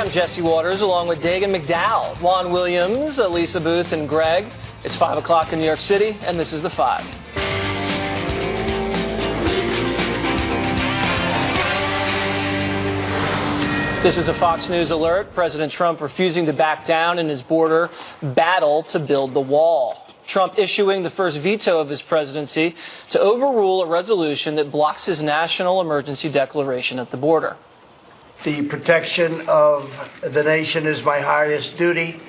I'm Jesse Waters, along with Dagan McDowell, Juan Williams, Lisa Booth, and Greg. It's 5 o'clock in New York City, and this is The Five. This is a Fox News alert. President Trump refusing to back down in his border battle to build the wall. Trump issuing the first veto of his presidency to overrule a resolution that blocks his national emergency declaration at the border. The protection of the nation is my highest duty.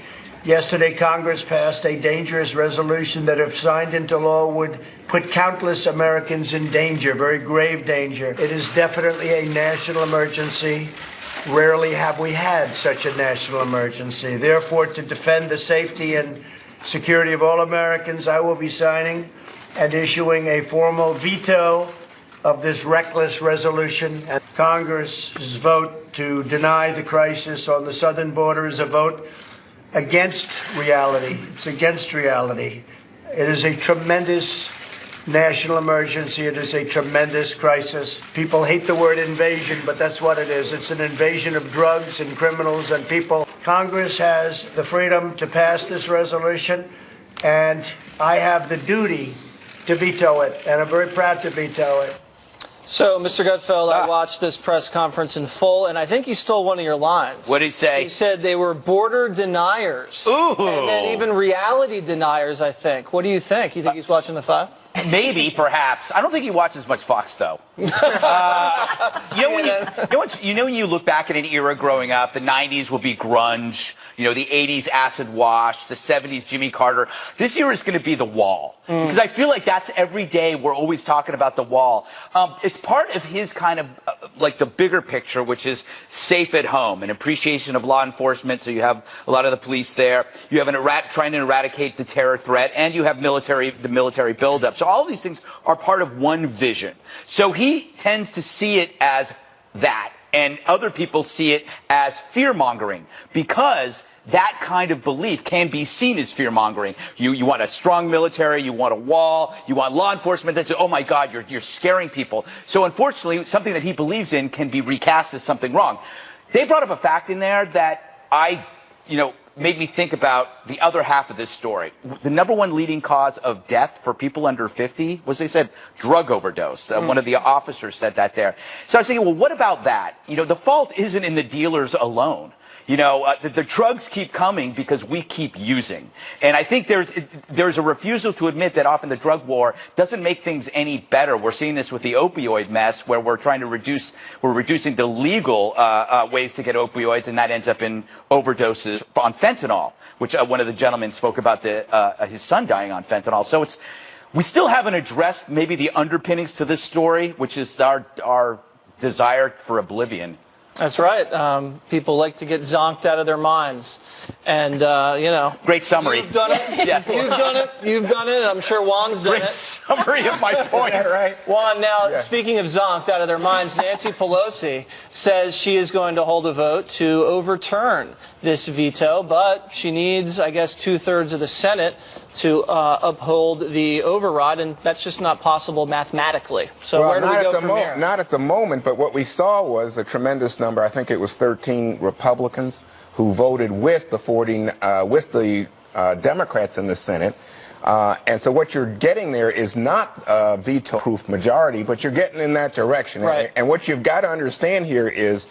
Yesterday, Congress passed a dangerous resolution that, if signed into law, would put countless Americans in danger, very grave danger. It is definitely a national emergency. Rarely have we had such a national emergency. Therefore, to defend the safety and security of all Americans, I will be signing and issuing a formal veto of this reckless resolution. And Congress's vote to deny the crisis on the southern border is a vote against reality. It's against reality. It is a tremendous national emergency. It is a tremendous crisis. People hate the word invasion, but that's what it is. It's an invasion of drugs and criminals and people. Congress has the freedom to pass this resolution, and I have the duty to veto it, and I'm very proud to veto it. So, Mr. Gutfeld, I watched this press conference in full, and I think he stole one of your lines. What did he say? He said they were border deniers. Ooh. And then even reality deniers, I think. What do you think? You think he's watching The Five? Maybe, perhaps. I don't think he watches much Fox, though. When you look back at an era growing up, the 90s will be grunge, the 80s acid wash, the 70s Jimmy Carter. This era is going to be the wall. Because I feel like that's every day we're always talking about the wall. It's part of his kind of, like the bigger picture, which is safe at home, an appreciation of law enforcement. So you have a lot of the police there. You have trying to eradicate the terror threat, and you have the military buildup. So all of these things are part of one vision. So he tends to see it as that, and other people see it as fear-mongering, because that kind of belief can be seen as fear-mongering. You want a strong military, you want a wall, you want law enforcement that says, oh my God, you're scaring people. So unfortunately, something that he believes in can be recast as something wrong. They brought up a fact in there that made me think about the other half of this story. The number one leading cause of death for people under 50 was, they said, drug overdose. One of the officers said that there. So I was thinking, well, what about that? The fault isn't in the dealers alone. The drugs keep coming because we keep using. And I think there's a refusal to admit that often the drug war doesn't make things any better. We're seeing this with the opioid mess, where we're reducing the legal ways to get opioids, and that ends up in overdoses on fentanyl, which one of the gentlemen spoke about his son dying on fentanyl. So we still haven't addressed maybe the underpinnings to this story, which is our desire for oblivion. That's right. People like to get zonked out of their minds. And, Great summary. You've done it. Yes. You've done it. You've done it. I'm sure Juan's done it. Great summary of my point. Right. Juan, now, speaking of zonked out of their minds, Nancy Pelosi says she is going to hold a vote to overturn this veto, but she needs, I guess, 2/3 of the Senate to uphold the override, and that's just not possible mathematically. So where do we go from here? Not at the moment, but what we saw was a tremendous number. I think it was 13 Republicans who voted with the Democrats in the Senate. And so what you're getting there is not a veto-proof majority, but you're getting in that direction. Right. And what you've got to understand here is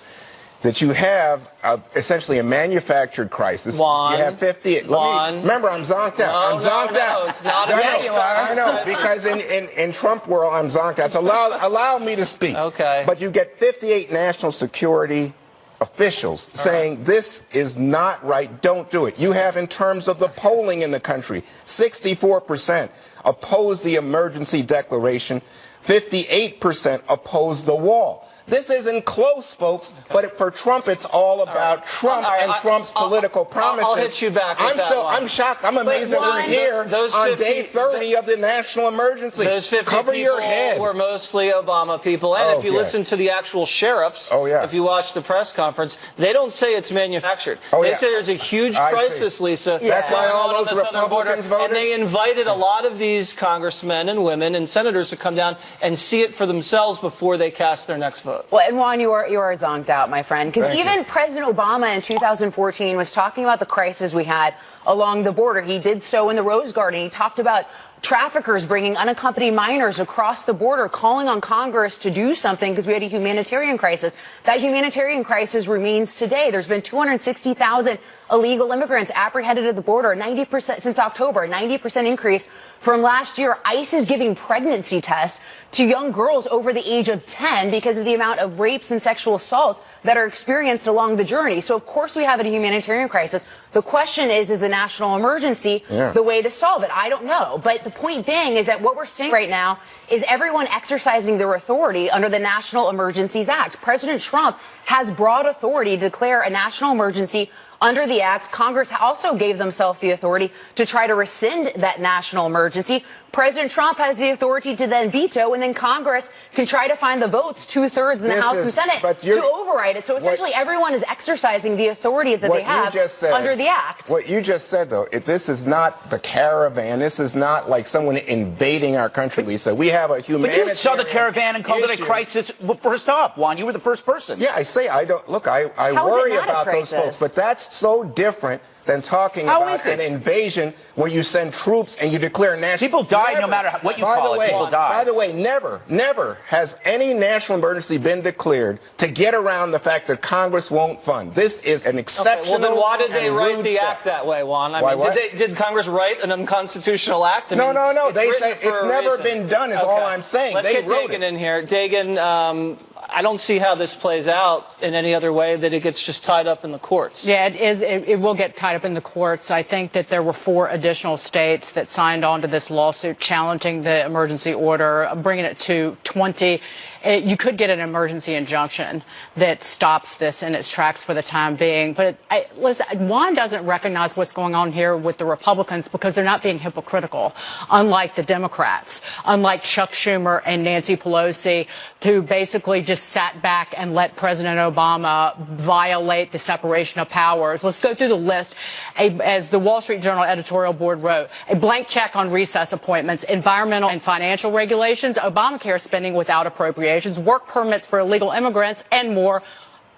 that you have essentially a manufactured crisis. Juan, you have 50. Remember, I'm zonked out. I'm zonked out. No, it's not a you are. I know, because in Trump world, I'm zonked out. So allow me to speak. Okay. But you get 58 national security officials saying this is not right, don't do it. You have, in terms of the polling in the country, 64% oppose the emergency declaration, 58% oppose the wall. This isn't close, folks, but for Trump, it's all about Trump and Trump's political promises. I'll hit you back with I'm shocked. I'm amazed that we're here on day 30 of the national emergency. Those 50 Cover your people head. were mostly Obama people. And if you listen to the actual sheriffs, if you watch the press conference, they don't say it's manufactured. They say there's a huge crisis, Lisa. That's why all those on the southern border. Republicans voted. And they invited a lot of these congressmen and women and senators to come down and see it for themselves before they cast their next vote. vote. Well, and Juan, you are zonked out, my friend, because Thank even you. President Obama in 2014 was talking about the crisis we had along the border. He did so in the Rose Garden. He talked about traffickers bringing unaccompanied minors across the border, calling on Congress to do something because we had a humanitarian crisis. That humanitarian crisis remains today. There's been 260,000 illegal immigrants apprehended at the border, 90% since October, 90% increase from last year. ICE is giving pregnancy tests to young girls over the age of 10 because of the amount of rapes and sexual assaults that are experienced along the journey. So, of course, we have a humanitarian crisis. The question is a national emergency the way to solve it? I don't know. But the point being is that what we're seeing right now is everyone exercising their authority under the National Emergencies Act. President Trump has broad authority to declare a national emergency under the act. Congress also gave themselves the authority to try to rescind that national emergency. President Trump has the authority to then veto, and then Congress can try to find the votes, 2/3 in the House and Senate, to override it. So essentially everyone is exercising the authority that they have under the act. What you just said, though, this is not the caravan. This is not like someone invading our country, Lisa. We have a humanitarian But you saw the caravan and called it a issue. crisis. Well, first off, Juan, you were the first person. Yeah, I say I don't look. I How is it worry not a about those crisis? folks, but that's so different than talking How about is it? an invasion where you send troops and you declare national. People die no matter what you call it. People die. By the way, never has any national emergency been declared to get around the fact that Congress won't fund. This is an exceptional. Well, then why did they and write rude the step. act that way, Juan? Why what? Did Congress write an unconstitutional act? I mean, No. it's They written say for it's a never reason. been done. Is all I'm saying. Let's They get wrote Dagan it. in here. Dagan, I don't see how this plays out in any other way that it gets just tied up in the courts. Yeah, it is. It will get tied up in the courts. I think that there were 4 additional states that signed on to this lawsuit challenging the emergency order, bringing it to 20. You could get an emergency injunction that stops this in its tracks for the time being. But listen, Juan doesn't recognize what's going on here with the Republicans because they're not being hypocritical, unlike the Democrats, unlike Chuck Schumer and Nancy Pelosi, who basically just sat back and let President Obama violate the separation of powers. Let's go through the list. As the Wall Street Journal editorial board wrote, a blank check on recess appointments, environmental and financial regulations, Obamacare spending without appropriations, work permits for illegal immigrants, and more,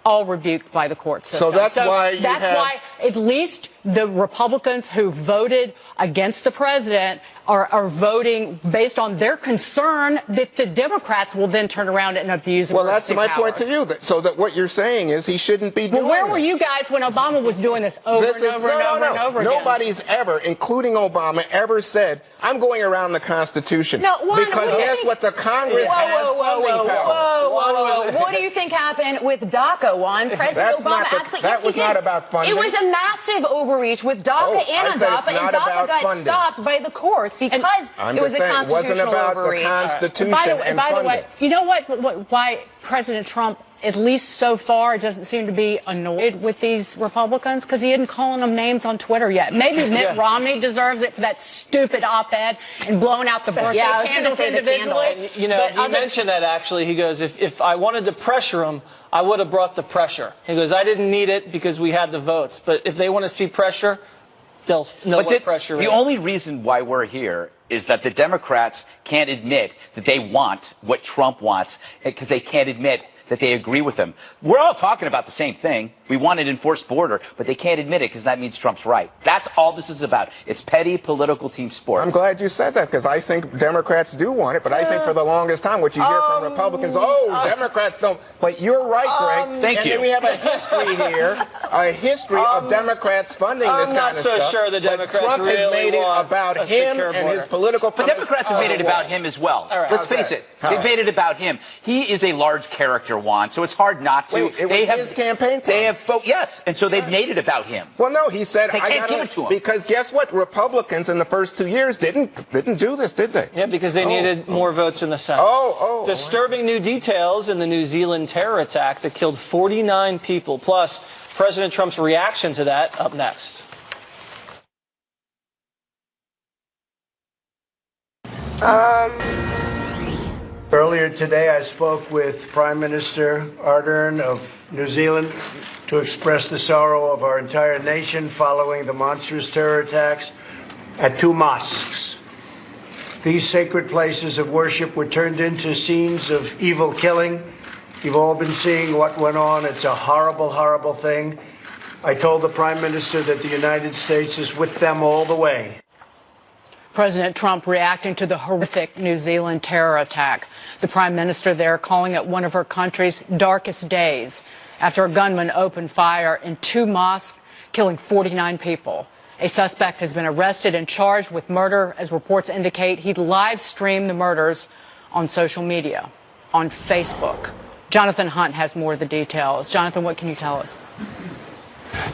all rebuked by the court system. So that's why you have- why at least the Republicans who voted against the president are voting based on their concern that the Democrats will then turn around and abuse Well, that's emergency my point to powers. you. So that what you're saying is he shouldn't be doing Well, where were this. you guys when Obama was doing this over This and is over and over and over again? Nobody's ever, including Obama, ever said, I'm going around the Constitution. No, Juan, because what do you guess think- what? The Congress has funding power. What do you think happened with DACA, Juan? President That's Obama not the- absolutely. that yes, he was not did. about funding. It was a massive overreach with DACA Oh, I and said it's DACA, and not DACA about got funding. stopped by the courts because I'm it was just a saying, it wasn't constitutional about overreach. the Constitution By and the funding. way, you know why President Trump, at least so far, doesn't seem to be annoyed with these Republicans? Because he isn't calling them names on Twitter yet. Maybe Mitt Romney deserves it for that stupid op-ed and blowing out the birthday Yeah, I was gonna candles say the individually. candles. You know, But he other- mentioned that actually. He goes, if I wanted to pressure him, I would have brought the pressure. He goes, I didn't need it because we had the votes. But if they want to see pressure, they'll know But what pressure the is. only reason why we're here is that the Democrats can't admit that they want what Trump wants because they can't admit that they agree with him. We're all talking about the same thing. We want an enforced border, but they can't admit it because that means Trump's right. That's all this is about. It's petty political team sports. I'm glad you said that because I think Democrats do want it, but I think for the longest time what you hear from Republicans, Democrats don't. But you're right, Greg. Thank and you. then we have a history here, a history of Democrats funding this I'm kind not of so stuff. sure the But Democrats Trump has really made it want about a him secure and border. his political. But Democrats have made it about him as well. All right. Let's How's face that? it. How? They've made it about him. He is a large character, Juan, so it's hard not to. Wait, it was his campaign They have promise. yes, and so they've made it about him. Well, no, he said They I can't gotta- give it to him. because guess what? Republicans in the first 2 years didn't do this, did they? Yeah, because they needed more votes in the Senate. Disturbing new details in the New Zealand terror attack that killed 49 people, plus President Trump's reaction to that, up next. Earlier today, I spoke with Prime Minister Ardern of New Zealand to express the sorrow of our entire nation following the monstrous terror attacks at 2 mosques. These sacred places of worship were turned into scenes of evil killing You've all been seeing what went on. It's a horrible, horrible thing. I told the Prime Minister that the United States is with them all the way. President Trump reacting to the horrific New Zealand terror attack. The Prime Minister there calling it one of her country's darkest days after a gunman opened fire in 2 mosques, killing 49 people. A suspect has been arrested and charged with murder, as reports indicate he live streamed the murders on social media, on Facebook. Jonathan Hunt has more of the details. Jonathan, what can you tell us?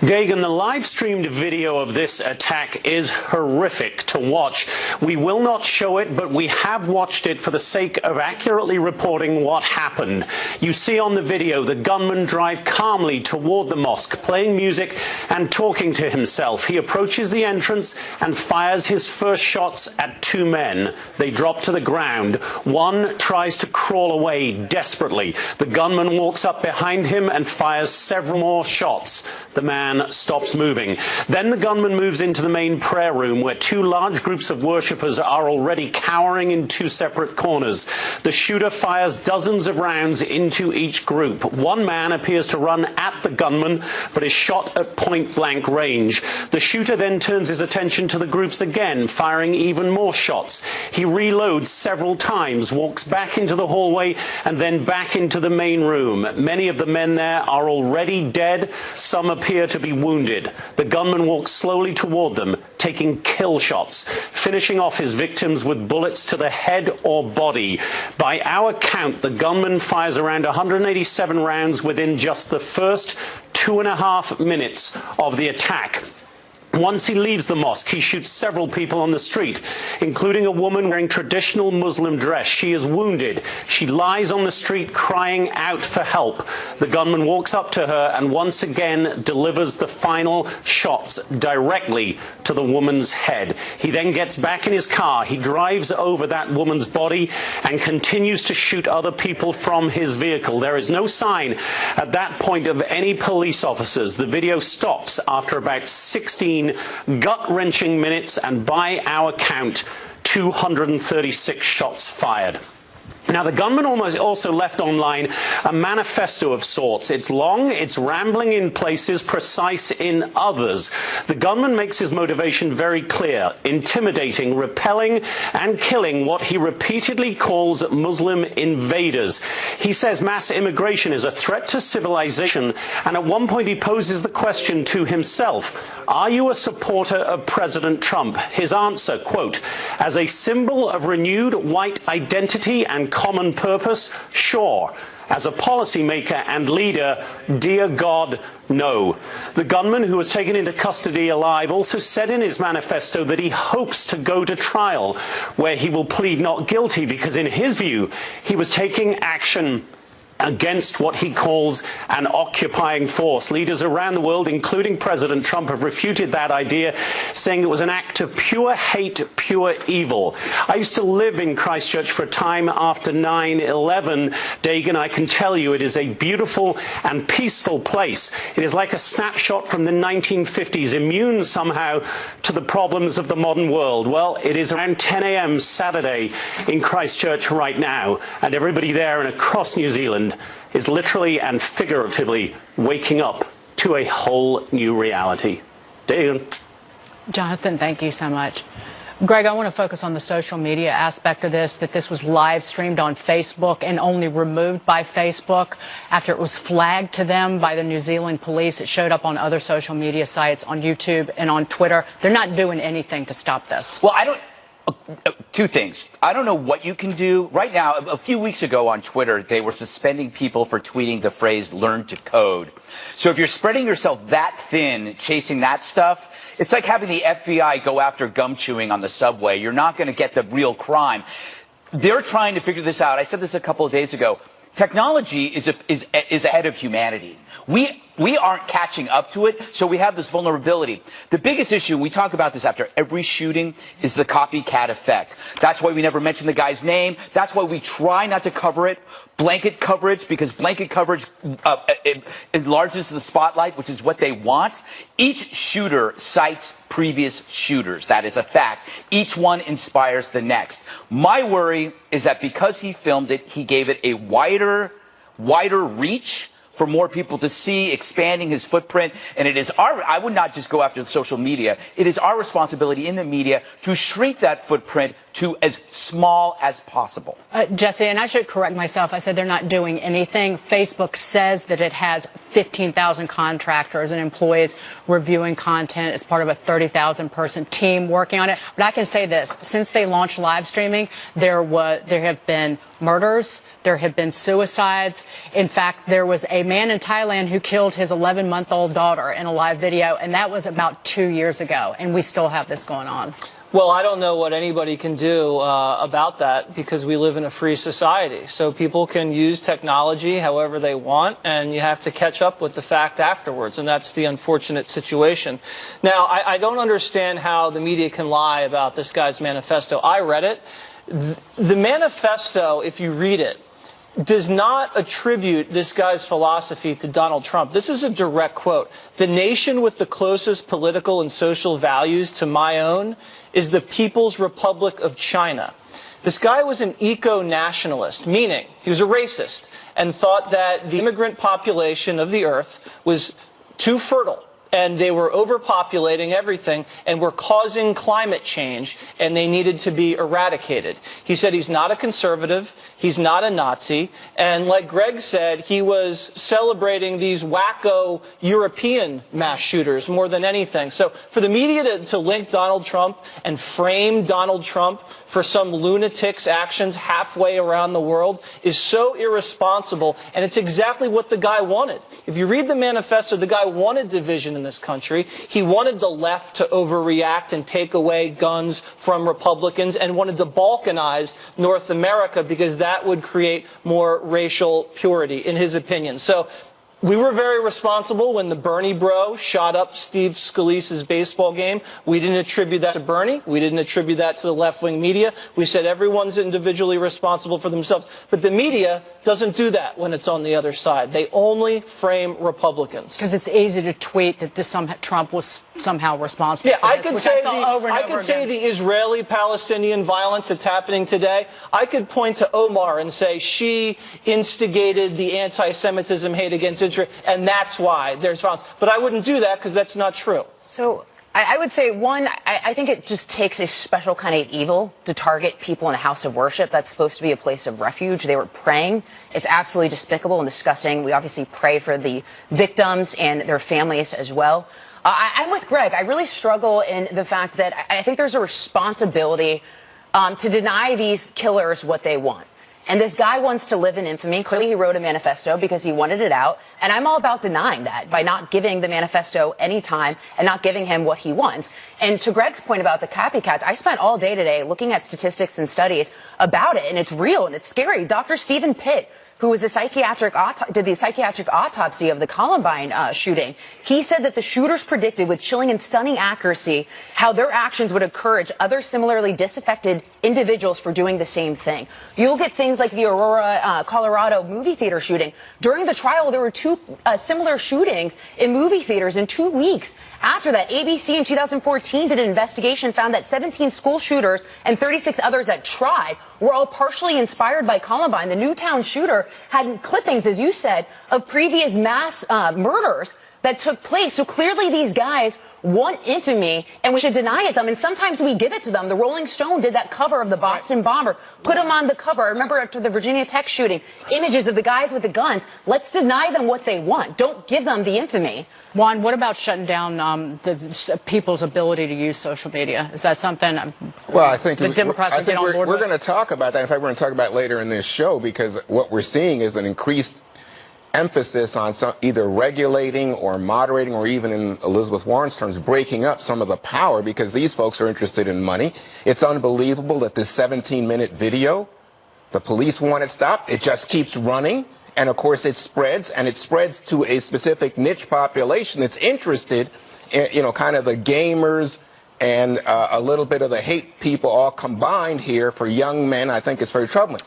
Dagan, the live-streamed video of this attack is horrific to watch. We will not show it, but we have watched it for the sake of accurately reporting what happened. You see on the video the gunman drive calmly toward the mosque, playing music and talking to himself. He approaches the entrance and fires his first shots at 2 men. They drop to the ground. One tries to crawl away desperately. The gunman walks up behind him and fires several more shots. The man stops moving. Then the gunman moves into the main prayer room, where 2 large groups of worshippers are already cowering in 2 separate corners. The shooter fires dozens of rounds into each group. One man appears to run at the gunman, but is shot at point-blank range. The shooter then turns his attention to the groups again, firing even more shots. He reloads several times, walks back into the hallway, and then back into the main room. Many of the men there are already dead. Some appear to be wounded. The gunman walks slowly toward them, taking kill shots, finishing off his victims with bullets to the head or body. By our count, the gunman fires around 187 rounds within just the first 2.5 minutes of the attack. Once he leaves the mosque, he shoots several people on the street, including a woman wearing traditional Muslim dress. She is wounded. She lies on the street crying out for help. The gunman walks up to her and once again delivers the final shots directly to the woman's head. He then gets back in his car. He drives over that woman's body and continues to shoot other people from his vehicle. There is no sign at that point of any police officers. The video stops after about 16 gut-wrenching minutes, and by our count, 236 shots fired. Now, the gunman also left online a manifesto of sorts. It's long, it's rambling in places, precise in others. The gunman makes his motivation very clear: intimidating, repelling, and killing what he repeatedly calls Muslim invaders. He says mass immigration is a threat to civilization, and at one point he poses the question to himself: are you a supporter of President Trump? His answer, quote, "As a symbol of renewed white identity and common purpose, sure. As a policymaker and leader, dear God, no." The gunman, who was taken into custody alive, also said in his manifesto that he hopes to go to trial, where he will plead not guilty, because in his view, he was taking action against what he calls an occupying force. Leaders around the world, including President Trump, have refuted that idea, saying it was an act of pure hate, pure evil. I used to live in Christchurch for a time after 9/11. Dagan, I can tell you it is a beautiful and peaceful place. It is like a snapshot from the 1950s, immune somehow to the problems of the modern world. Well, it is around 10 a.m. Saturday in Christchurch right now, and everybody there and across New Zealand is literally and figuratively waking up to a whole new reality. Dagan. Jonathan, thank you so much. Greg, I want to focus on the social media aspect of this, that this was live streamed on Facebook and only removed by Facebook after it was flagged to them by the New Zealand police. It showed up on other social media sites, on YouTube and on Twitter. They're not doing anything to stop this. Well, two things. I don't know what you can do. Right now, a few weeks ago on Twitter, they were suspending people for tweeting the phrase "learn to code." So if you're spreading yourself that thin, chasing that stuff, it's like having the FBI go after gum chewing on the subway. You're not going to get the real crime. They're trying to figure this out. I said this a couple of days ago. Technology is ahead of humanity. We aren't catching up to it, so we have this vulnerability. The biggest issue, we talk about this after every shooting, is the copycat effect. That's why we never mention the guy's name. That's why we try not to cover it. Blanket coverage, because blanket coverage enlarges the spotlight, which is what they want. Each shooter cites previous shooters. That is a fact. Each one inspires the next. My worry is that because he filmed it, he gave it a wider wider reach for more people to see, expanding his footprint. And it is I would not just go after the social media. It is our responsibility in the media to shrink that footprint to as small as possible. Jesse, and I should correct myself. I said they're not doing anything. Facebook says that it has 15,000 contractors and employees reviewing content as part of a 30,000 person team working on it. But I can say this, since they launched live streaming, there have been murders, there have been suicides. In fact, there was a man in Thailand who killed his 11-month-old daughter in a live video, and that was about 2 years ago, and we still have this going on. Well, I don't know what anybody can do about that because we live in a free society. So people can use technology however they want, and you have to catch up with the fact afterwards, and that's the unfortunate situation. Now, I don't understand how the media can lie about this guy's manifesto. I read it. The manifesto, if you read it, does not attribute this guy's philosophy to Donald Trump. This is a direct quote. The nation with the closest political and social values to my own is the People's Republic of China. This guy was an eco-nationalist, meaning he was a racist and thought that the immigrant population of the earth was too fertile. And they were overpopulating everything and were causing climate change, and they needed to be eradicated. He said he's not a conservative, he's not a Nazi, and like Greg said, he was celebrating these wacko European mass shooters more than anything. So for the media to link Donald Trump and frame Donald Trump for some lunatic's actions halfway around the world is so irresponsible, and it's exactly what the guy wanted. If you read the manifesto, the guy wanted division in this country. He wanted the left to overreact and take away guns from Republicans and wanted to balkanize North America because that would create more racial purity, in his opinion. So we were very responsible when the Bernie bro shot up Steve Scalise's baseball game. We didn't attribute that to Bernie. We didn't attribute that to the left-wing media. We said everyone's individually responsible for themselves. But the media doesn't do that when it's on the other side. They only frame Republicans. Because it's easy to tweet that Trump was somehow responsible. Yeah, I could say the Israeli-Palestinian violence that's happening today. I could point to Omar and say she instigated the anti-Semitism hate against Israel, and that's why there's violence. But I wouldn't do that because that's not true. So I would say, one, I think it just takes a special kind of evil to target people in a house of worship. That's supposed to be a place of refuge. They were praying. It's absolutely despicable and disgusting. We obviously pray for the victims and their families as well. I'm with Greg. I really struggle in the fact that I think there's a responsibility to deny these killers what they want. And this guy wants to live in infamy. Clearly, he wrote a manifesto because he wanted it out. And I'm all about denying that by not giving the manifesto any time and not giving him what he wants. And to Greg's point about the copycats, I spent all day today looking at statistics and studies about it. And it's real and it's scary. Dr. Stephen Pitt, who was did the psychiatric autopsy of the Columbine shooting, he said that the shooters predicted with chilling and stunning accuracy how their actions would encourage other similarly disaffected individuals for doing the same thing. You'll get things like the Aurora, Colorado movie theater shooting. During the trial, there were two similar shootings in movie theaters in 2 weeks. After that, ABC in 2014 did an investigation, found that 17 school shooters and 36 others that tried were all partially inspired by Columbine. The Newtown shooter had clippings, as you said, of previous mass murders that took place. So clearly these guys want infamy, and we should deny it them. And sometimes we give it to them. The Rolling Stone did that cover of the Boston bomber, put them on the cover. I remember after the Virginia Tech shooting, images of the guys with the guns. Let's deny them what they want. Don't give them the infamy. Juan, what about shutting down the people's ability to use social media? Is that something well, I think the Democrats would get on board with? We're going to talk about that. In fact, we're going to talk about it later in this show, because what we're seeing is an increased emphasis on either regulating or moderating, or even in Elizabeth Warren's terms, breaking up some of the power, because these folks are interested in money. It's unbelievable that this 17-minute video, the police want it stopped. It just keeps running. And of course, it spreads, and it spreads to a specific niche population that's interested in, kind of the gamers and a little bit of the hate people all combined here for young men. I think it's very troubling.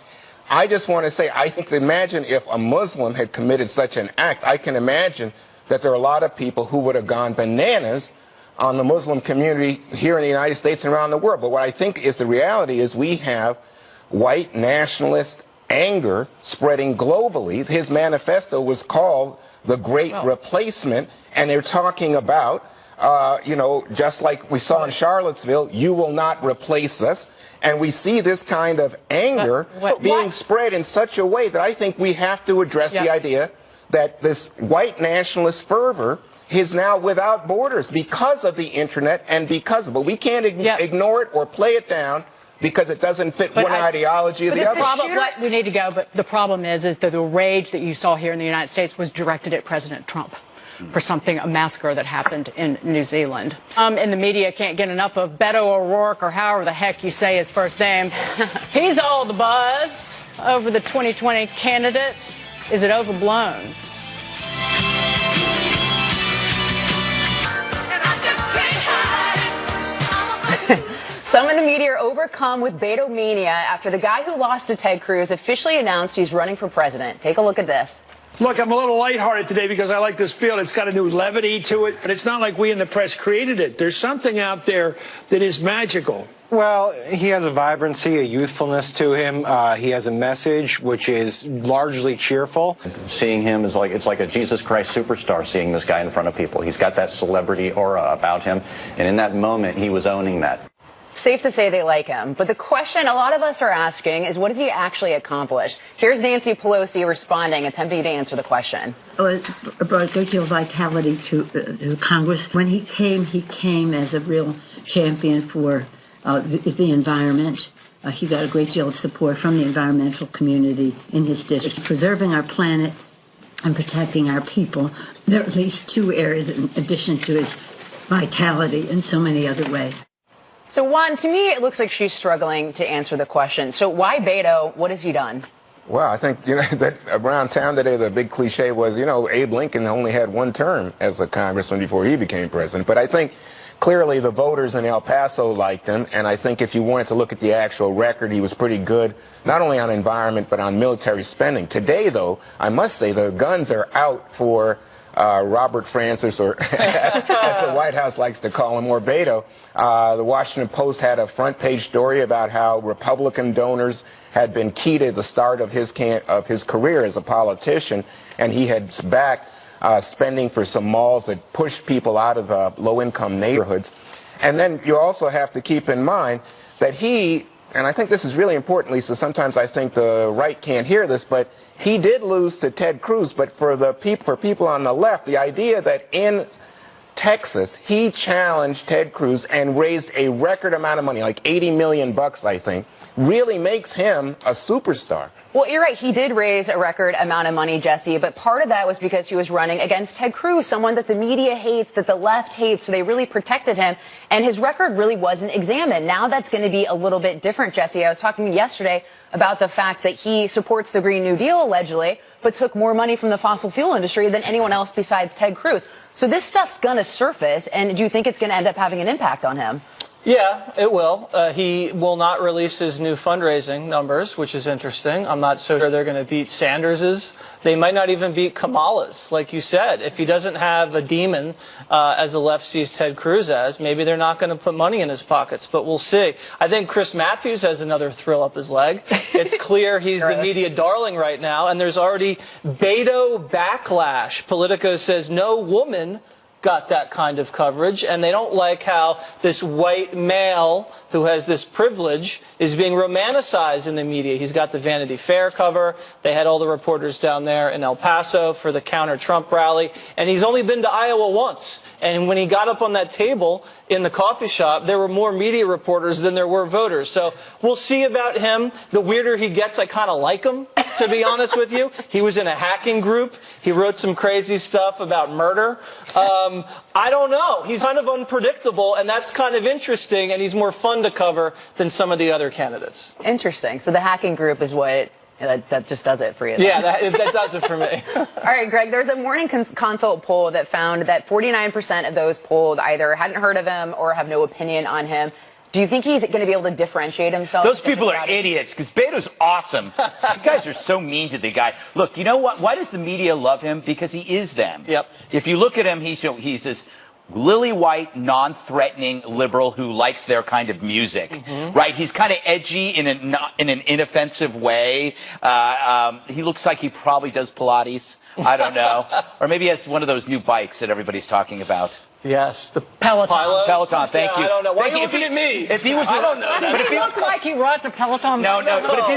I just want to say, I think, imagine if a Muslim had committed such an act. I can imagine that there are a lot of people who would have gone bananas on the Muslim community here in the United States and around the world. But what I think is the reality is we have white nationalist anger spreading globally. His manifesto was called The Great Replacement, and they're talking about, just like we saw in Charlottesville, you will not replace us. And we see this kind of anger being spread in such a way that I think we have to address the idea that this white nationalist fervor is now without borders because of the internet and because of it. We can't ignore it or play it down because it doesn't fit one ideology or the other. We need to go, but the problem is that the rage that you saw here in the United States was directed at President Trump for a massacre that happened in New Zealand. In the media can't get enough of Beto O'Rourke, or however the heck you say his first name. He's all the buzz over the 2020 candidate. Is it overblown? Some in the media are overcome with Beto mania after the guy who lost to Ted Cruz officially announced he's running for president. Take a look at this. Look, I'm a little lighthearted today because I like this field. It's got a new levity to it, but it's not like we in the press created it. There's something out there that is magical. Well, he has a vibrancy, a youthfulness to him. He has a message which is largely cheerful. Seeing him is it's like a Jesus Christ superstar, seeing this guy in front of people. He's got that celebrity aura about him, and in that moment, he was owning that. Safe to say they like him. But the question a lot of us are asking is, what does he actually accomplish? Here's Nancy Pelosi responding, attempting to answer the question. It brought a great deal of vitality to Congress. When he came as a real champion for the environment. He got a great deal of support from the environmental community in his district. Preserving our planet and protecting our people. There are at least two areas in addition to his vitality in so many other ways. So, Juan, to me, it looks like she's struggling to answer the question. So why Beto? What has he done? Well, I think, that around town today, the big cliche was, Abe Lincoln only had one term as a congressman before he became president. But I think clearly the voters in El Paso liked him. And I think if you wanted to look at the actual record, he was pretty good, not only on environment, but on military spending. Today, though, I must say the guns are out for Robert Francis, or as the White House likes to call him, or Beto. The Washington Post had a front page story about how Republican donors had been key to the start of his career as a politician, and he had backed spending for some malls that pushed people out of low-income neighborhoods. And then you also have to keep in mind that he, and I think this is really important, Lisa, sometimes I think the right can't hear this, but he did lose to Ted Cruz. But for people on the left, the idea that in Texas, he challenged Ted Cruz and raised a record amount of money, like $80 million, I think, really makes him a superstar. Well, you're right. He did raise a record amount of money, Jesse, but part of that was because he was running against Ted Cruz, someone that the media hates, that the left hates, so they really protected him, and his record really wasn't examined. Now that's going to be a little bit different, Jesse. I was talking yesterday about the fact that he supports the Green New Deal, allegedly, but took more money from the fossil fuel industry than anyone else besides Ted Cruz. So this stuff's going to surface, and do you think it's going to end up having an impact on him? Yeah, it will. He will not release his new fundraising numbers, which is interesting. I'm not so sure they're going to beat Sanders's. They might not even beat Kamala's, like you said. If he doesn't have a demon, as the left sees Ted Cruz as, maybe they're not going to put money in his pockets, but we'll see. I think Chris Matthews has another thrill up his leg. It's clear he's the media darling right now, and there's already Beto backlash. Politico says no woman got that kind of coverage, and they don't like how this white male who has this privilege is being romanticized in the media. He's got the Vanity Fair cover. They had all the reporters down there in El Paso for the counter-Trump rally, and he's only been to Iowa once. And when he got up on that table in the coffee shop, there were more media reporters than there were voters. So we'll see about him. The weirder he gets, I kind of like him, to be honest with you. He was in a hacking group. He wrote some crazy stuff about murder. I don't know. He's kind of unpredictable, and that's kind of interesting, and he's more fun to cover than some of the other candidates. Interesting. So the hacking group is what that just does it for you. Then. Yeah, that does it for me. All right, Greg, there's a Morning Consult poll that found that 49% of those polled either hadn't heard of him or have no opinion on him. Do you think he's going to be able to differentiate himself? Those people are idiots, because Beto's awesome. You guys are so mean to the guy. Look, you know what? Why does the media love him? Because he is them. Yep. If you look at him, he's this lily white, non-threatening liberal who likes their kind of music, right? He's kind of edgy in an inoffensive way. He looks like he probably does Pilates. I don't know. Or maybe he has one of those new bikes that everybody's talking about. Yes, the Peloton. Peloton, thank you. I don't know. Why are you If looking at me? If he was, I don't know. Does he look like he rides a Peloton? No. But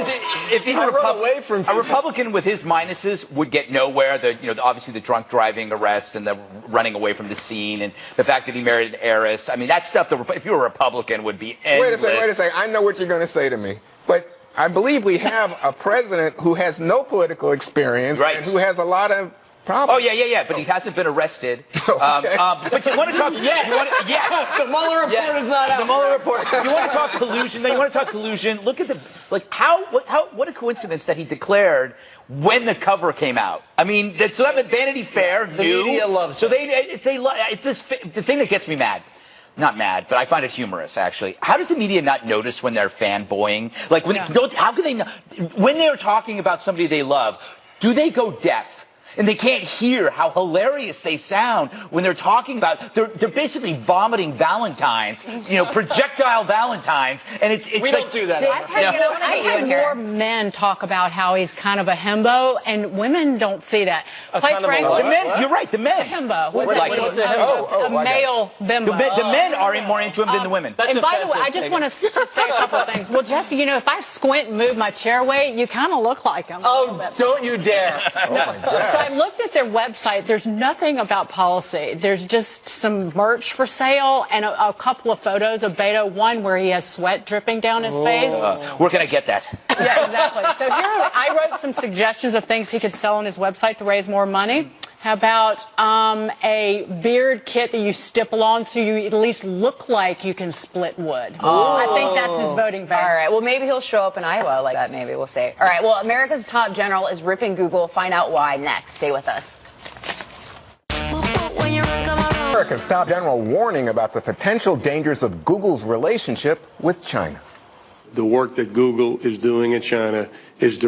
if he's I run away from a people. Republican with his minuses would get nowhere. Obviously the drunk driving arrest and the running away from the scene and the fact that he married an heiress. I mean, that stuff. If you were a Republican, would be endless. Wait a second. I know what you're going to say to me, but I believe we have a president who has no political experience and who has a lot of problems. Oh, yeah. But he hasn't been arrested. Okay. But you want to talk... Yes. The Mueller report is not out. The Mueller report. You want to talk collusion? No, you want to talk collusion? Look at what a coincidence that he declared when the cover came out. I mean, so that Vanity Fair knew. The media loves so it. The thing that gets me mad. Not mad, but I find it humorous, actually. How does the media not notice when they're fanboying? Like, how can they not? When they're talking about somebody they love, do they go deaf? And they can't hear how hilarious they sound when they're talking about. They're basically vomiting Valentines, projectile Valentines, and it's we like, don't do that. I've had more men talk about how he's kind of a himbo, and women don't see that. Quite frankly, the men. You're right. The men. Himbo. What's a himbo? A male bimbo. The men are more into him than the women. And by the way, I just want to say a couple of things. Well, Jesse, if I squint and move my chair weight, you kind of look like him. Oh, don't you dare. Oh my God. So I looked at their website. There's nothing about policy. There's just some merch for sale and a couple of photos of Beto, one where he has sweat dripping down his face. Where can I get that? Yeah, exactly. So here I wrote some suggestions of things he could sell on his website to raise more money. How about a beard kit that you stipple on so you at least look like you can split wood? I think that's his voting base. All right. Well, maybe he'll show up in Iowa like that. Maybe we'll see. All right. Well, America's top general is ripping Google. Find out why next. Stay with us. America's top general warning about the potential dangers of Google's relationship with China. The work that Google is doing in China is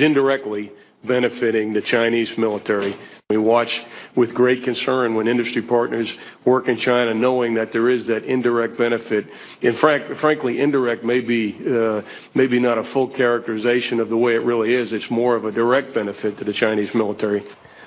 indirectly benefiting the Chinese military. We watch with great concern when industry partners work in China, knowing that there is that indirect benefit. And frankly, indirect may be not a full characterization of the way it really is. It's more of a direct benefit to the Chinese military.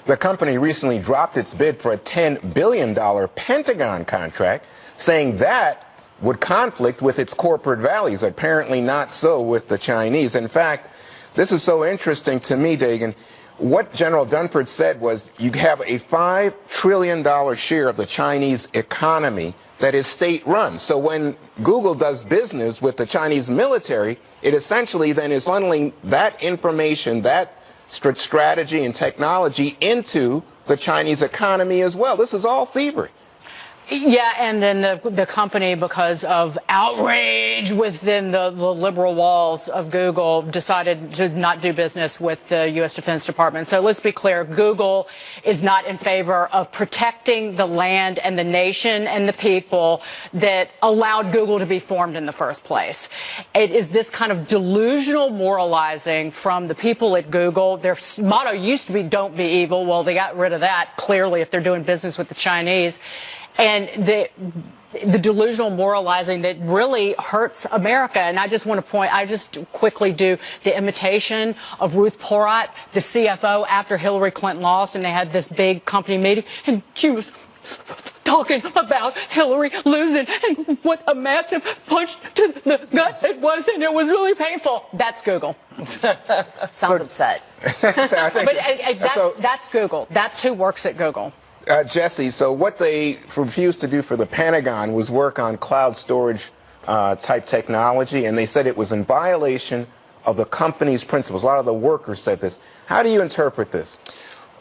The company recently dropped its bid for a $10 billion Pentagon contract, saying that would conflict with its corporate values. Apparently not so with the Chinese. In fact, this is so interesting to me, Dagan. What General Dunford said was you have a $5 trillion share of the Chinese economy that is state-run. So when Google does business with the Chinese military, it essentially then is funneling that information, that strategy and technology into the Chinese economy as well. This is all thievery. Yeah, and then the company, because of outrage within the liberal walls of Google, decided to not do business with the U.S. Defense Department. So let's be clear, Google is not in favor of protecting the land and the nation and the people that allowed Google to be formed in the first place. It is this kind of delusional moralizing from the people at Google. Their motto used to be "Don't be evil." Well, they got rid of that, clearly, if they're doing business with the Chinese. And the delusional moralizing that really hurts America. And I just want to point, I just quickly do the imitation of Ruth Porat, the CFO, after Hillary Clinton lost, and they had this big company meeting, and she was talking about Hillary losing and what a massive punch to the gut it was, and it was really painful. That's Google. Sounds upset. That's Google. That's who works at Google. Jesse, so what they refused to do for the Pentagon was work on cloud storage type technology, and they said it was in violation of the company's principles. A lot of the workers said this. How do you interpret this?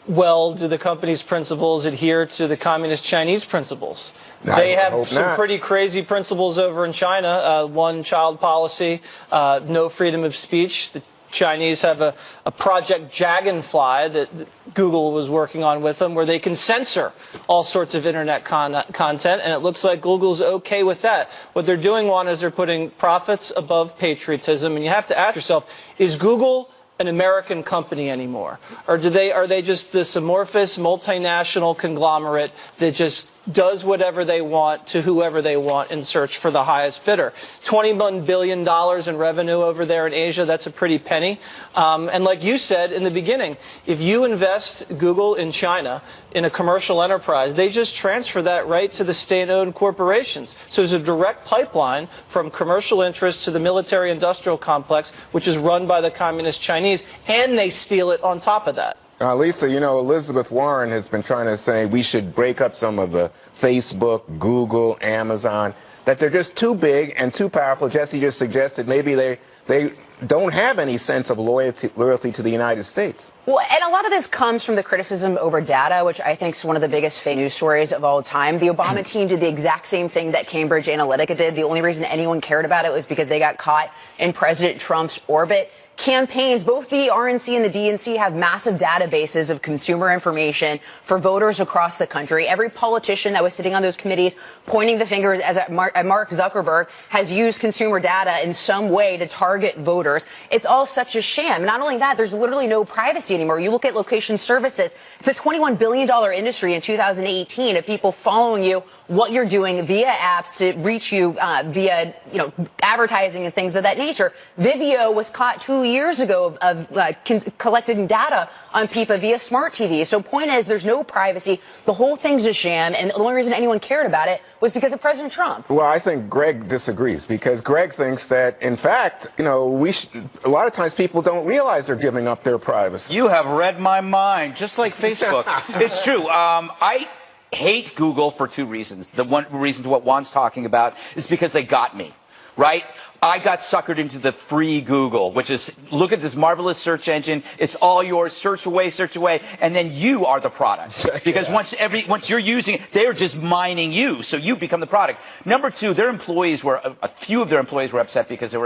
Well, do the company's principles adhere to the communist Chinese principles? They have some pretty crazy principles over in China. One-child policy, no freedom of speech. The Chinese have a Project Dragonfly that Google was working on with them, where they can censor all sorts of internet content, and it looks like Google's okay with that. What they're doing, Juan, is they're putting profits above patriotism, and you have to ask yourself, is Google an American company anymore? Or are they just this amorphous multinational conglomerate that just does whatever they want to whoever they want in search for the highest bidder. $21 billion in revenue over there in Asia, that's a pretty penny. And like you said in the beginning, if you invest Google in China in a commercial enterprise, they just transfer that right to the state-owned corporations. So there's a direct pipeline from commercial interests to the military-industrial complex, which is run by the Communist Chinese, and they steal it on top of that. Lisa, you know, Elizabeth Warren has been trying to say we should break up some of the Facebook, Google, Amazon, that they're just too big and too powerful. Jesse just suggested maybe they don't have any sense of loyalty to the United States. Well, and a lot of this comes from the criticism over data, which I think is one of the biggest fake news stories of all time. The Obama team did the exact same thing that Cambridge Analytica did. The only reason anyone cared about it was because they got caught in President Trump's orbit. Campaigns, both the RNC and the DNC have massive databases of consumer information for voters across the country. Every politician that was sitting on those committees pointing the fingers at Mark Zuckerberg has used consumer data in some way to target voters. It's all such a sham. Not only that, there's literally no privacy anymore. You look at location services. It's a $21 billion industry in 2018 of people following you, what you're doing via apps to reach you via, advertising and things of that nature. Viveo was caught 2 years ago of collecting data on people via smart TV. So point is, there's no privacy. The whole thing's a sham, and the only reason anyone cared about it was because of President Trump. Well, I think Greg disagrees, because Greg thinks that, in fact, a lot of times people don't realize they're giving up their privacy. You have read my mind, just like Facebook. It's true. I hate Google for two reasons. The one reason to what Juan's talking about is because they got me, right? I got suckered into the free Google, which is, look at this marvelous search engine. It's all yours. Search away, and then you are the product. Because once you're using it, they are just mining you, so you become the product. Number two, a few of their employees were upset because they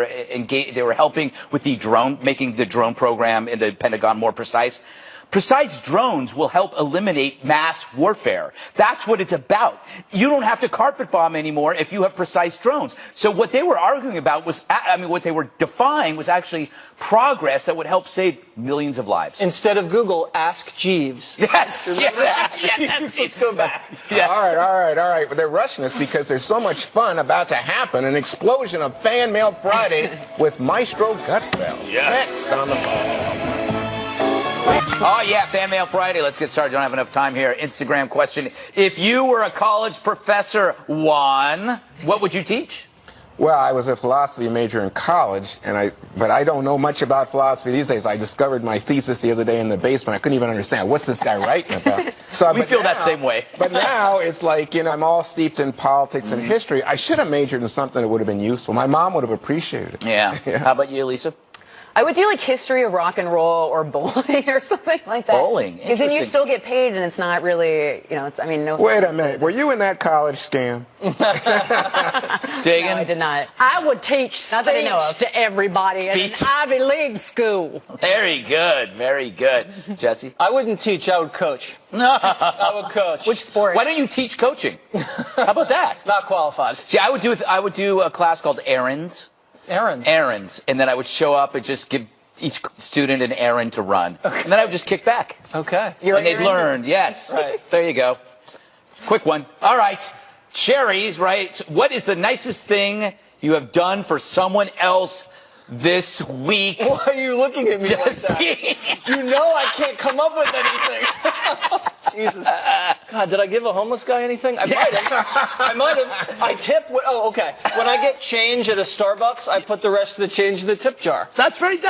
were helping with the drone, making the drone program in the Pentagon more precise. Precise drones will help eliminate mass warfare. That's what it's about. You don't have to carpet bomb anymore if you have precise drones. So what they were arguing about was, what they were defying was actually progress that would help save millions of lives. Instead of Google, ask Jeeves. Yes. Let's go back. Yes. All right. But they're rushing us because there's so much fun about to happen. An explosion of Fan Mail Friday with Maestro Gutfeld. Yes. Next on the phone. Oh, yeah, Fan Mail Friday. Let's get started. Don't have enough time here. Instagram question. If you were a college professor, Juan, what would you teach? Well, I was a philosophy major in college, but I don't know much about philosophy these days. I discovered my thesis the other day in the basement. I couldn't even understand. What's this guy writing about? We feel that same way. But now it's like, I'm all steeped in politics and history. I should have majored in something that would have been useful. My mom would have appreciated it. Yeah. How about you, Lisa? I would do like history of rock and roll or bowling or something like that. Bowling? Because then you still get paid and it's not really, no. Wait a minute. Were you in that college scam? Dagan? No, I did not. I would teach speech to everybody in an Ivy League school. Very good. Very good. Jesse? I wouldn't teach. I would coach. I would coach. Which sport? Why don't you teach coaching? How about that? Not qualified. See, I would do a class called Errands. Errands. And then I would show up and just give each student an errand to run. Okay. And then I would just kick back. Okay. And they'd learn. Yes. Right. There you go. Quick one. All right. Sherry's right. What is the nicest thing you have done for someone else this week? Why are you looking at me like that? You know I can't come up with anything. Jesus. God, did I give a homeless guy anything? I might have. I tip. Okay. When I get change at a Starbucks, I put the rest of the change in the tip jar. That's very good.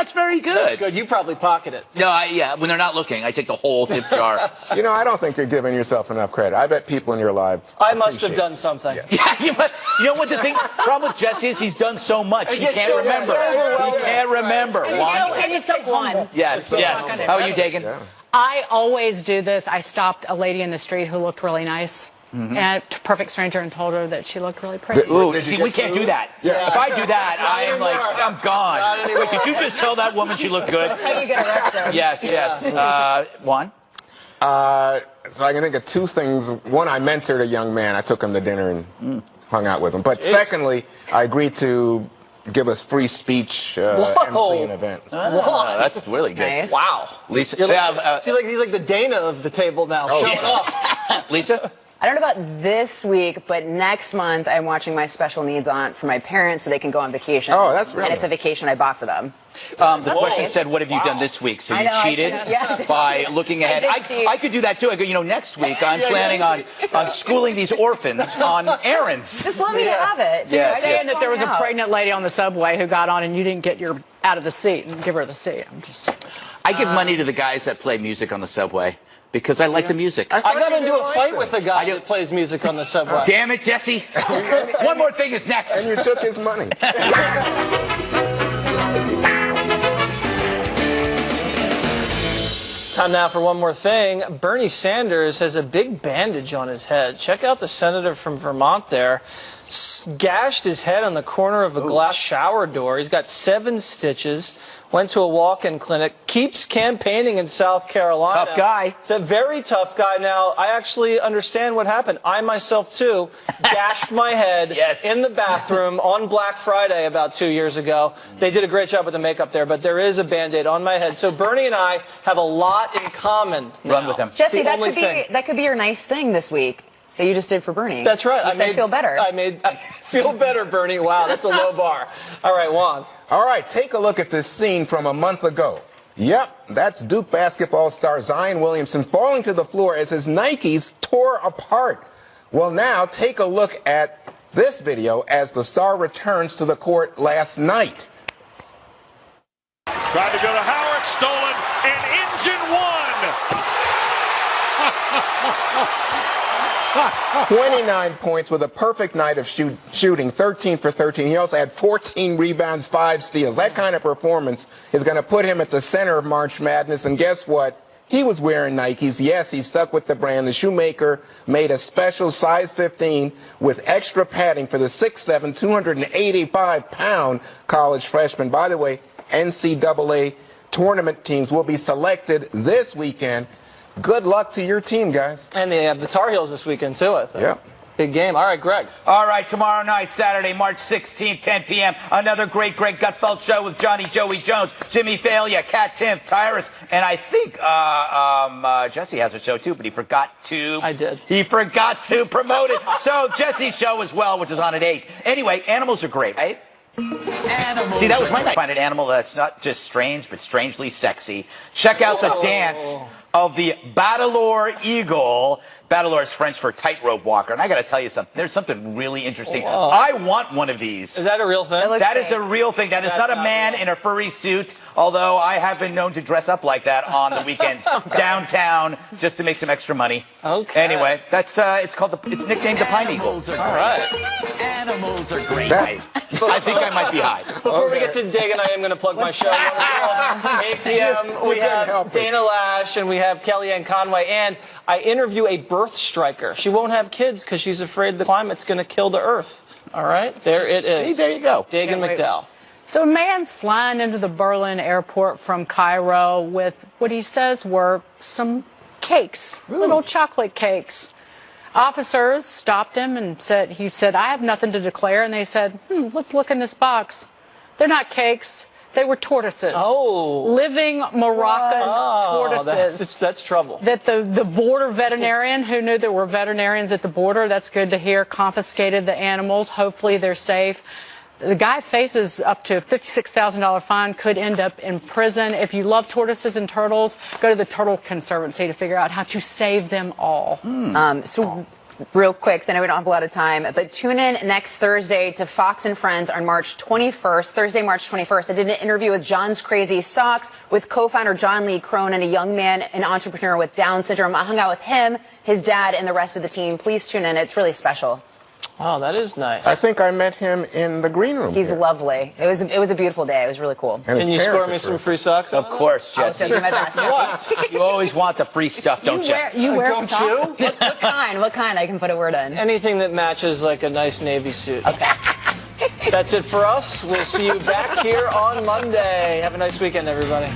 That's good. You probably pocket it. No, when they're not looking, I take the whole tip jar. I don't think you're giving yourself enough credit. I bet people in your life I must have done something. Yeah, you must. You know what the problem with Jesse is? He's done so much. He can't remember. He can't remember. And it's like one. Yes. How are you, Dagan? Yeah. I always do this. I stopped a lady in the street who looked really nice. And a perfect stranger, and told her that she looked really pretty. See, we can't do that. Yeah. If I do that, I'm gone. Wait, did you just tell that woman she looked good? That's how you get arrested. Yes. Juan? So I can think of two things. One, I mentored a young man. I took him to dinner and hung out with him. But secondly, I agreed to give us free speech MC an event. That's really good. Nice. Wow. Lisa? He's like the Dana of the table now. Showing off. Lisa? I don't know about this week, but next month I'm watching My Special Needs Aunt for my parents so they can go on vacation. Oh, that's really And it's a vacation I bought for them. The question said, what have you done this week? So I you know, I cheated did. by looking ahead. I did cheat. I could do that too. I go, next week I'm planning on schooling these orphans on errands. Just let me have it. Yes, Saying yes. that there was a pregnant lady on the subway who got on and you didn't get your out of the seat and give her the seat. I give money to the guys that play music on the subway because I like the music. I got into a fight with a guy that plays music on the subway. Damn it, Jesse. One more thing is next. And you took his money. Time now for one more thing. Bernie Sanders has a big bandage on his head. Check out the senator from Vermont there. Gashed his head on the corner of a glass shower door. He's got 7 stitches. Went to a walk-in clinic. Keeps campaigning in South Carolina. Tough guy. It's a very tough guy. Now, I actually understand what happened. I myself, too, gashed my head in the bathroom on Black Friday about 2 years ago. They did a great job with the makeup there, but there is a Band-Aid on my head. So Bernie and I have a lot in common now. Run with him. Jesse, The only that could be your nice thing this week that you just did for Bernie. That's right. I feel better. I feel better, Bernie. Wow, that's a low bar. All right, Juan. All right, take a look at this scene from a month ago. Yep, that's Duke basketball star Zion Williamson falling to the floor as his Nikes tore apart. Well, now take a look at this video as the star returns to the court last night. Tried to go to Howard, stolen, and engine one. 29 points with a perfect night of shooting, 13 for 13. He also had 14 rebounds, 5 steals. That kind of performance is going to put him at the center of March Madness. And guess what? He was wearing Nikes. Yes, he stuck with the brand. The shoemaker made a special size 15 with extra padding for the 6'7", 285-pound college freshman. By the way, NCAA tournament teams will be selected this weekend. Good luck to your team, guys. And they have the Tar Heels this weekend, too, I think. Yeah. Big game. All right, Greg. All right, tomorrow night, Saturday, March 16th, 10 p.m., another great Greg Gutfeld show with Johnny Joey Jones, Jimmy Failure, Kat Timpf, Tyrus, and I think Jesse has a show too, but he forgot to. I did. He forgot to promote it. So Jesse's show as well, which is on at 8. Anyway, animals are great, right? Animals. See, that was my night. Find an animal that's not just strange, but strangely sexy. Check out the dance of the Battledore eagle. Battledore is French for tightrope walker. And I got to tell you something. There's something really interesting. Whoa. I want one of these. Is that a real thing? That is a real thing. That is not a man in a furry suit, although I have been known to dress up like that on the weekends downtown just to make some extra money. Okay. Anyway, that's it's nicknamed the Pine Eagle. All right. Animals are great. I think I might be high. Before we get to Dig, and I am going to plug my show. 8 p.m. We have Dana Lash and we have Kellyanne Conway, and I interview a birth striker. She won't have kids because she's afraid the climate's going to kill the earth. All right, there it is. See, there you go. Dig and McDowell. So a man's flying into the Berlin airport from Cairo with what he says were some cakes, little chocolate cakes. Officers stopped him and he said, I have nothing to declare. And they said, let's look in this box. They're not cakes. They were tortoises. Oh. Living Moroccan tortoises. That's trouble. That the border veterinarian, who knew there were veterinarians at the border, that's good to hear, confiscated the animals. Hopefully they're safe. The guy faces up to a $56,000 fine, could end up in prison. If you love tortoises and turtles, go to the Turtle Conservancy to figure out how to save them all. So real quick, because I know we don't have a lot of time, but tune in next Thursday to Fox and Friends on March 21st, Thursday, March 21st. I did an interview with John's Crazy Socks with co-founder John Lee Cronin, a young man, an entrepreneur with Down syndrome. I hung out with him, his dad, and the rest of the team. Please tune in. It's really special. Oh, that is nice. I think I met him in the green room. He's here. lovely. It was a beautiful day. It was really cool. And his Can you parents score me are some terrific. free socks? Of course, Jesse. I'll do my best. What? You always want the free stuff, don't you? You wear Don't socks? you? What kind? What kind? I can put a word in. Anything that matches like a nice Navy suit. Okay. That's it for us. We'll see you back here on Monday. Have a nice weekend, everybody.